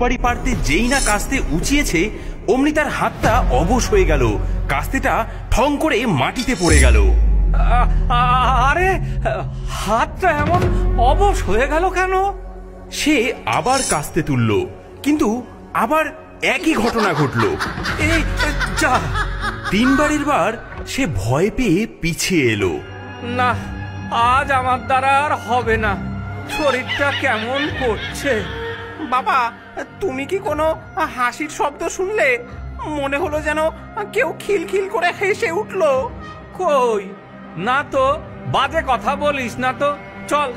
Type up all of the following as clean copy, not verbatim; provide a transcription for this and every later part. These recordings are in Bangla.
সুপারি পাড়তে যেই না কাস্তে উঁচিয়েছে অমনি তার হাতটা অবশ হয়ে গেল। কাস্তেটা ঠং করে মাটিতে পড়ে গেল। আরে হাতটা এমন অবশ হয়ে গেল কেন? সে আবার কাস্তে তুলল, কিন্তু আবার একই ঘটনা ঘটল। এই যা, 3 বারের বার সে ভয় পেয়ে পিছিয়ে এলো। না, আজ আমার দ্বারা আর হবে না, শরীরটা কেমন করছে। বাবা, তুমি কি কোনো হাসির শব্দ শুনলে? মনে হলো যেন কেউ খিলখিল করে হেসে উঠলো। কই না তো, বাজে কথা বলিস না তো, চল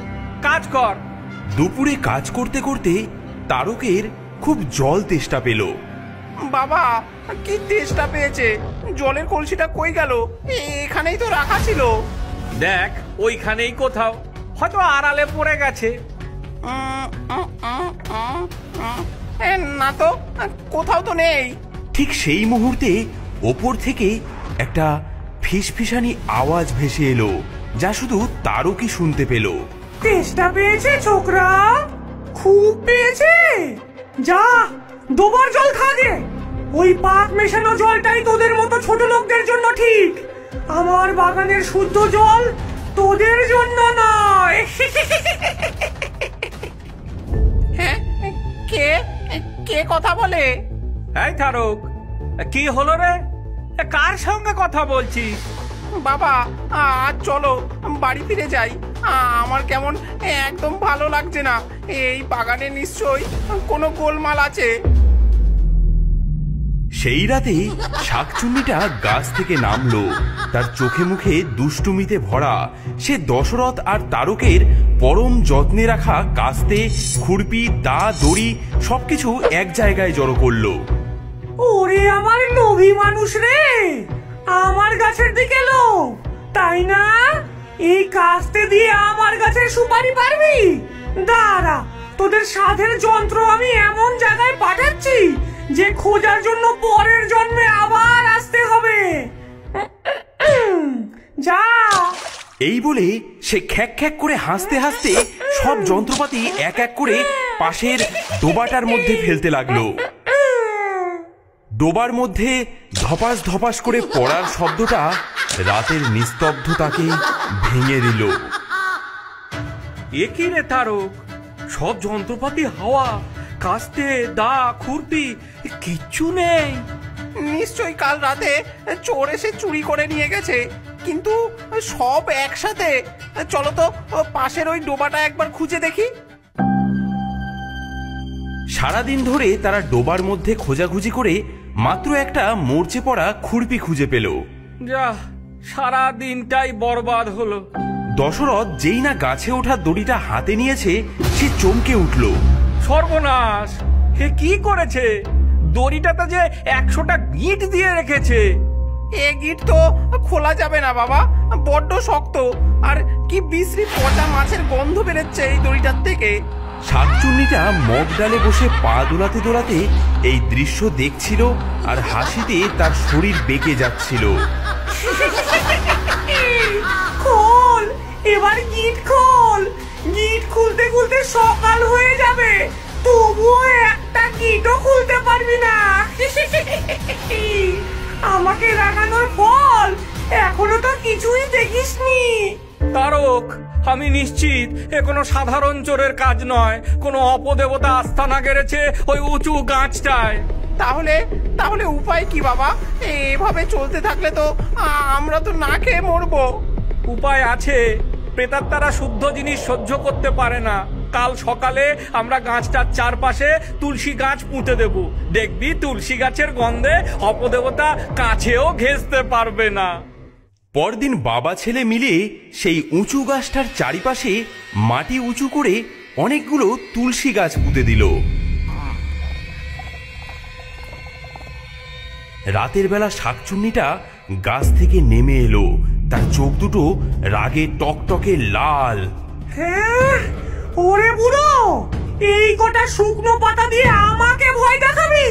কাজ কর। দুপুরে কাজ করতে করতে তারকের খুব জল তেষ্টা পেল। বাবা, কি তেষ্টা পেয়েছে! জলের কলসিটা কই গেল? এখানেই তো রাখা ছিল। দেখ, ওইখানেই কোথাও, হয়তো আড়ালে পড়ে গেছে। না তো, কোথাও তো নেই। ঠিক সেই মুহূর্তে ওপর থেকে একটা ফিসফিসানি আওয়াজ ভেসে এলো, যা শুধু তারকই শুনতে পেল। তেষ্টা পেয়েছে ছোকরা? খুব পেয়েছে? যা, দুবার জল খা গে। ওই পাক মেশানো জলটাই তোদের মতো ছোট লোকদের জন্য ঠিক। আমার বাগানের শুদ্ধ জল তোদের জন্য নয়। হ্যাঁ, কে কে কথা বলে? এই তারক, কি হলো রে? কার সঙ্গে কথা বলছিস? বাবা, আজ চলো বাড়ি ফিরে যাই। আমার কেমন একদম ভালো লাগছে না। এই বাগানে নিশ্চয়ই কোনো গোলমাল আছে। সেই রাতে শাকচুন্নিটা গাছ থেকে নামলো। তার চোখে মুখে দুষ্টুমিতে ভরা। সে দশরথ আর তারকের পরম যত্নে রাখা কাস্তে, খুরপি, দা, দড়ি সবকিছু এক জায়গায় জড়ো করলো। ওরে আমার লোভী মানুষ রে, আমার গাছের দিকে লোভ, তাই না? এই কাস্তে দিয়ে আমার গাছের সুপারি পারবি? দাঁড়া, তোদের সাধের যন্ত্র আমি এমন জায়গায় পাঠাচ্ছি যে খোঁজার জন্য পরের জন্মে আবার আসতে হবে। যা। এই বলে সে খ্যাক খ্যাক করে হাসতে হাসতে সব যন্ত্রপাতি এক এক করে পাশের ডোবাটার মধ্যে ফেলতে লাগলো। ডোবার মধ্যে ধপাস ধপাস করে পড়ার শব্দটা রাতের নিস্তব্ধতাকে ভেঙে দিল। এ কি রে তারক, সব যন্ত্রপাতি হাওয়া, কাস্তে, দা, খুরপি কিচ্ছু নেই। নিশ্চয়ই কাল রাতে চোর এসে চুরি করে নিয়ে গেছে, কিন্তু সব একসাথে। চলো তো পাশের ওই ডোবাটা একবার খুঁজে দেখি। সারাদিন ধরে তারা ডোবার মধ্যে খোঁজাখুঁজি করে মাত্র একটা মরচে পড়া খুরপি খুঁজে পেল। যা, সারা দিনটাই বরবাদ হলো। দশরথ যেই না গাছে ওঠা দড়িটা হাতে নিয়েছে, সে চমকে উঠল। সর্বনাশ, হে কি করেছে? দড়িটাতে যে 100টা গিঁট দিয়ে রেখেছে। এ গিট তো খোলা যাবে না বাবা, বড্ড শক্ত। আর কি বিশ্রী পচা মাছের গন্ধ বেরোচ্ছে এই দড়িটার থেকে। শাকচুন্নিটা মগ ডালে বসে পা দোলাতে দোলাতে এই দৃশ্য দেখছিল, আর হাসিতে তার শরীর বেঁকে যাচ্ছিল। খোল, এবার গিট খোল। গিট খুলতে খুলতে সকাল হয়ে যাবে, তবুও একটা গিটও খুলতে পারবি না। আমাকে রাগানোর ফল এখনো তো কিছুই দেখিসনি। তারক, আমি নিশ্চিত এ কোনো সাধারণ চোরের কাজ নয়। কোনো অপদেবতা আস্তানা গেড়েছে ওই উঁচু গাছটায়। তাহলে উপায় কি বাবা? এভাবে চলতে থাকলে তো আমরা তো না খেয়ে মরবো। উপায় আছে, প্রেতাত্মারা শুদ্ধ জিনিস সহ্য করতে পারে না। কাল সকালে আমরা গাছটার চারপাশে তুলসী গাছ পুঁতে দেব। দেখবি তুলসী গাছের গন্ধে অপদেবতা কাছেও ঘেঁষতে পারবে না। পরদিন বাবা ছেলে মিলে সেই উঁচু গাছটার চারিপাশে মাটি উঁচু করে অনেকগুলো তুলসী গাছ পুঁতে দিল। রাতের বেলা শাকচুন্নিটা গাছ থেকে নেমে এলো। তার চোখ দুটো রাগে টকটকে লাল। হ্যাঁ, ওরে বুড়ো, এই কটা শুকনো পাতা দিয়ে আমাকে ভয় দেখাবি?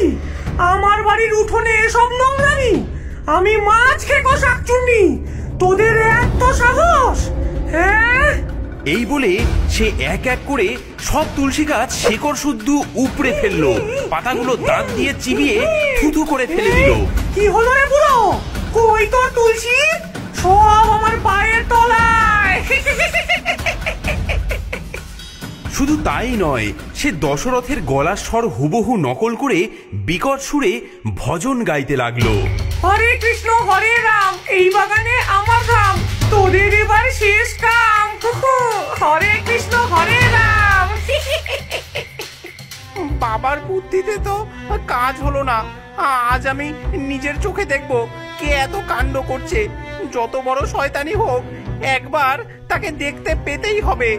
আমার বাড়ির উঠোনে এসব নোংরামি? আমি মাছ খেকো শাকচুন্নি, তোদের এত সাহস? হ্যাঁ, এই বলে সে এক এক করে সব তুলসী গাছ শেকড় শুদ্ধ উপড়ে ফেললো, পাতাগুলো দাঁত দিয়ে চিবিয়ে থুথু করে ফেলে দিল। কি হলো রে বুড়ো? কই তোর তুলসী? সব আমার পায়ের তলায়। শুধু তাই নয়, সে দশরথের গলার স্বর হুবহু নকল করে বিকট সুরে ভজন গাইতে লাগলো। হরে কৃষ্ণ হরে রাম, এই বাগানে আমার রাম, তোদের এবার শেষ কাম। হরে কৃষ্ণ হরে রাম। বাবার বুদ্ধিতে তো কাজ হলো না। আজ আমি নিজের চোখে দেখব কে এত কাণ্ড করছে। যত বড় শয়তানি হোক, একবার তাকে দেখতে পেতেই হবে।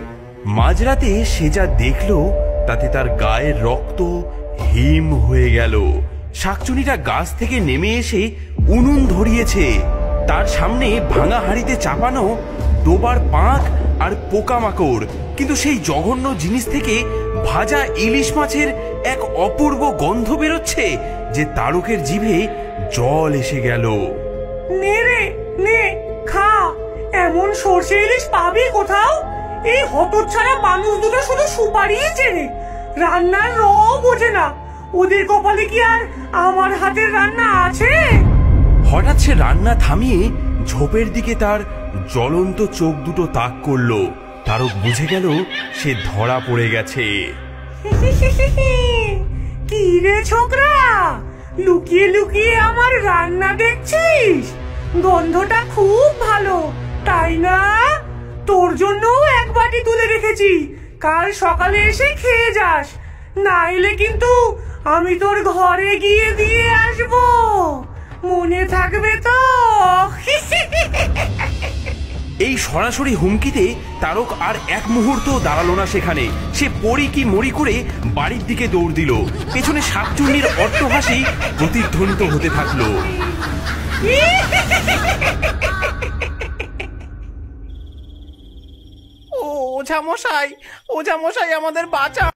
মাঝরাতে সে যা দেখলো তাতে তার গায়ের রক্ত হিম হয়ে গেল। শাকচুনিটা গাছ থেকে নেমে এসে উনুন ধরিয়েছে। তার সামনে ভাঙা হাঁড়িতে চাপানো ডোবার পাঁক আর পোকামাকড়, কিন্তু সেই জঘন্য জিনিস থেকে ভাজা ইলিশ মাছের এক অপূর্ব গন্ধ বেরোচ্ছে যে তারকের জিভে জল এসে গেল। নে রে নে, খা। এমন সর্ষে ইলিশ পাবি কোথাও? এই হতচ্ছাড়া মানুষ দুটো শুধু সুপারি চেনে, রান্নার র বোঝে না। ওদের কপালে কি আর আমার হাতের রান্না আছে? হঠাৎ সে রান্না থামিয়ে ঝোপের দিকে তার জ্বলন্ত চোখ দুটো তাক করলো। তারক বুঝে গেল সে ধরা পড়ে গেছে। কি রে ছোকরা, লুকিয়ে লুকিয়ে আমার রান্না দেখছিস? গন্ধটা খুব ভালো, তাই না? তোর জন্য এক বাটি তুলে রেখেছি, কাল সকালে এসে খেয়ে যাস। নাইলে কিন্তু আমি তোর ঘরে গিয়ে দিয়ে আসবো, মনে থাকবে তো? এই সরাসরি হুমকিতে তারক আর এক মুহূর্ত দাঁড়ালো না সেখানে। সে পড়ি কি মরি করে বাড়ির দিকে দৌড় দিল। পেছনে শাকচুন্নির অট্টহাসি প্রতিধ্বনিত হতে থাকলো। ওঝা মশাই, ওঝা মশাই, আমাদের বাঁচা।